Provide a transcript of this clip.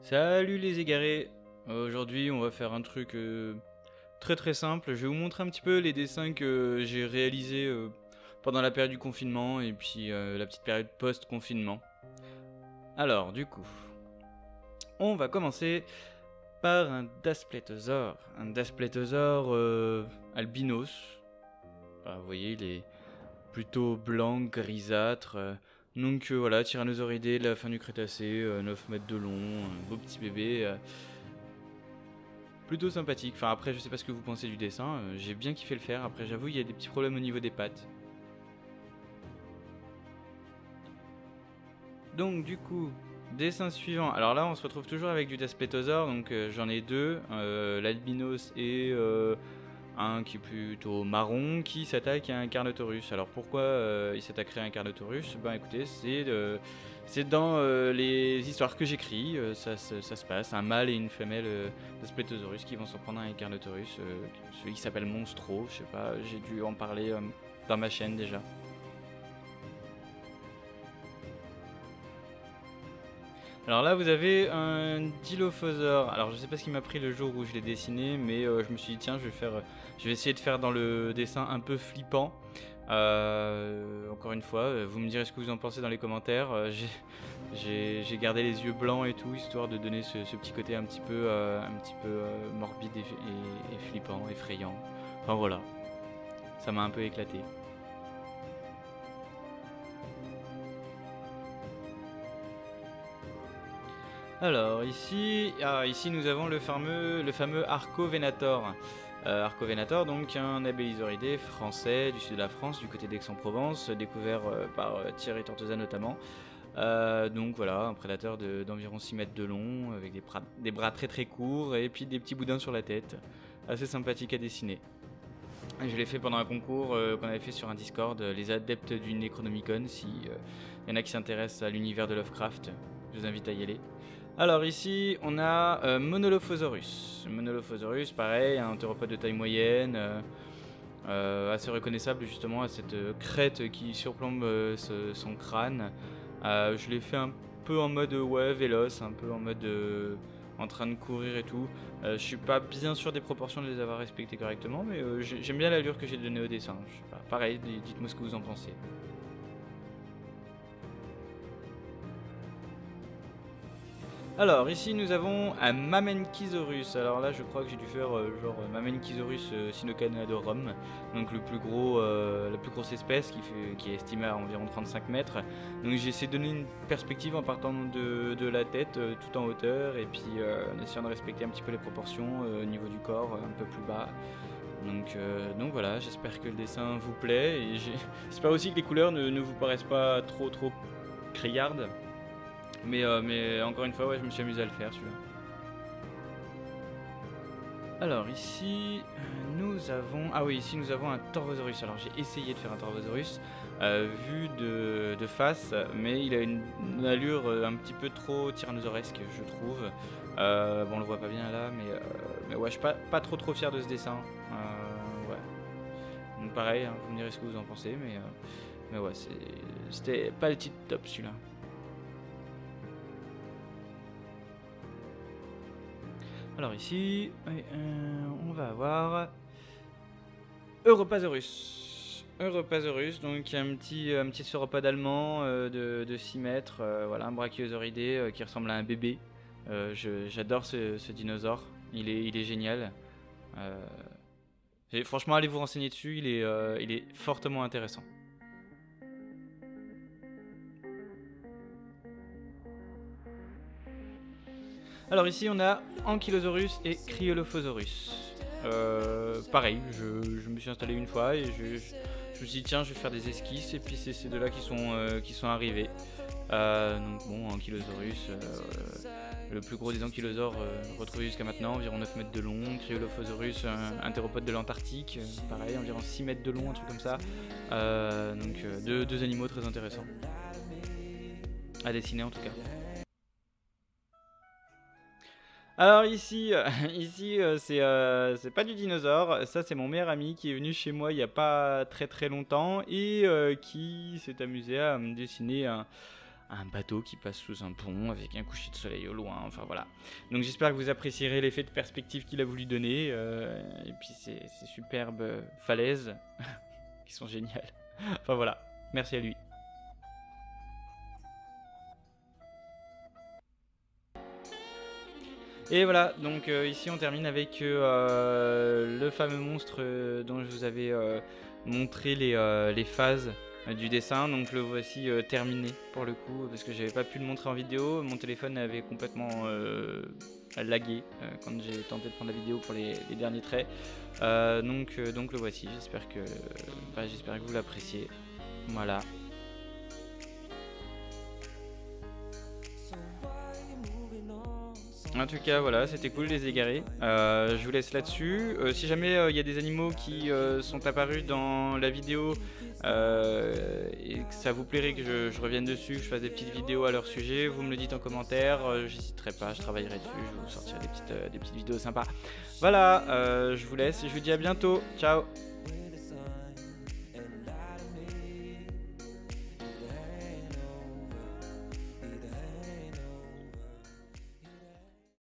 Salut les égarés. Aujourd'hui on va faire un truc très très simple. Je vais vous montrer un petit peu les dessins que j'ai réalisés pendant la période du confinement et puis la petite période post-confinement. Alors du coup, on va commencer par un Dasplétosaure. Un Dasplétosaure albinos. Vous voyez, il est plutôt blanc, grisâtre. Donc voilà, Tyrannosauridé de la fin du Crétacé, 9 mètres de long, un beau petit bébé. Plutôt sympathique. Enfin après, je sais pas ce que vous pensez du dessin, j'ai bien kiffé le faire. Après, j'avoue, il y a des petits problèmes au niveau des pattes. Donc du coup, dessin suivant. Alors là, on se retrouve toujours avec du Dasplétosaure, donc j'en ai deux, l'albinos et un qui est plutôt marron, qui s'attaque à un Carnotaurus. Alors pourquoi il s'attaquerait à un Carnotaurus? Ben écoutez, c'est dans les histoires que j'écris, ça se passe. Un mâle et une femelle de Splétosaurus qui vont s'en prendre à un Carnotaurus, celui qui s'appelle Monstro, je sais pas, j'ai dû en parler dans ma chaîne déjà. Alors là, vous avez un Dilophosaure. Alors je sais pas ce qui m'a pris le jour où je l'ai dessiné, mais je me suis dit tiens, je vais essayer de faire dans le dessin un peu flippant. Encore une fois, vous me direz ce que vous en pensez dans les commentaires. J'ai gardé les yeux blancs et tout, histoire de donner ce petit côté un petit peu, morbide et flippant, effrayant. Enfin voilà, ça m'a un peu éclaté. Alors ici nous avons le fameux Arco-Venator. Arco-Venator, donc un abélisauridé français du sud de la France, du côté d'Aix-en-Provence, découvert par Thierry Tortosa notamment. Donc voilà, un prédateur d'environ 6 mètres de long, avec des bras très très courts et puis des petits boudins sur la tête. Assez sympathique à dessiner. Je l'ai fait pendant un concours qu'on avait fait sur un Discord, les adeptes du Necronomicon, si y en a qui s'intéressent à l'univers de Lovecraft, je vous invite à y aller. Alors ici, on a Monolophosaurus. Monolophosaurus, pareil, un théropode de taille moyenne, assez reconnaissable justement à cette crête qui surplombe son crâne. Je l'ai fait un peu en mode ouais, véloce, un peu en mode en train de courir et tout. Je suis pas bien sûr des proportions de les avoir respectées correctement, mais j'aime bien l'allure que j'ai donnée au dessin. Je sais pas, pareil, dites-moi ce que vous en pensez. Alors ici nous avons un Mamenchisaurus. Alors là je crois que j'ai dû faire Mamenchisaurus sinocanadorrum, donc la plus grosse espèce qui est estimée à environ 35 mètres. Donc j'ai essayé de donner une perspective en partant de la tête tout en hauteur et puis en essayant de respecter un petit peu les proportions au niveau du corps un peu plus bas. Donc voilà, j'espère que le dessin vous plaît et j'espère aussi que les couleurs ne vous paraissent pas trop criardes. Mais encore une fois, ouais, je me suis amusé à le faire celui-là. Alors ici, nous avons... Ah oui, ici nous avons un Torvosaurus. Alors j'ai essayé de faire un Torvosaurus vu de face, mais il a une allure un petit peu trop tyrannosauresque, je trouve. Bon, on le voit pas bien là, mais ouais, je suis pas trop fier de ce dessin. Ouais. Donc pareil, hein, vous me direz ce que vous en pensez, mais ouais, c'était pas le titre top celui-là. Alors ici, on va avoir Europasaurus. Europasaurus, donc un petit sauropode allemand de 6 mètres, voilà, un brachiosauridé qui ressemble à un bébé. J'adore ce dinosaure, il est génial. Franchement, allez vous renseigner dessus, il est fortement intéressant. Alors ici on a Ankylosaurus et Cryolophosaurus. Pareil, je me suis installé une fois et je me suis dit tiens je vais faire des esquisses et puis c'est ces deux là qui sont arrivés. Donc bon, Ankylosaurus, le plus gros des ankylosaures retrouvés jusqu'à maintenant, environ 9 mètres de long. Cryolophosaurus, un théropode de l'Antarctique, pareil, environ 6 mètres de long, un truc comme ça. Deux animaux très intéressants à dessiner en tout cas. Alors ici, c'est pas du dinosaure, ça c'est mon meilleur ami qui est venu chez moi il y a pas très longtemps et qui s'est amusé à me dessiner un bateau qui passe sous un pont avec un coucher de soleil au loin, enfin voilà. Donc j'espère que vous apprécierez l'effet de perspective qu'il a voulu donner, et puis ces superbes falaises qui sont géniales. Enfin voilà, merci à lui. Et voilà, donc ici on termine avec le fameux monstre dont je vous avais montré les phases du dessin. Donc le voici terminé pour le coup, parce que j'avais pas pu le montrer en vidéo. Mon téléphone avait complètement lagué quand j'ai tenté de prendre la vidéo pour les derniers traits. Donc le voici, j'espère que vous l'appréciez. Voilà. En tout cas, voilà, c'était cool les égarés. Je vous laisse là-dessus. Si jamais il y a des animaux qui sont apparus dans la vidéo et que ça vous plairait que je revienne dessus, que je fasse des petites vidéos à leur sujet, vous me le dites en commentaire. J'hésiterai pas, je travaillerai dessus, je vous sortirai des petites vidéos sympas. Voilà, je vous laisse et je vous dis à bientôt. Ciao!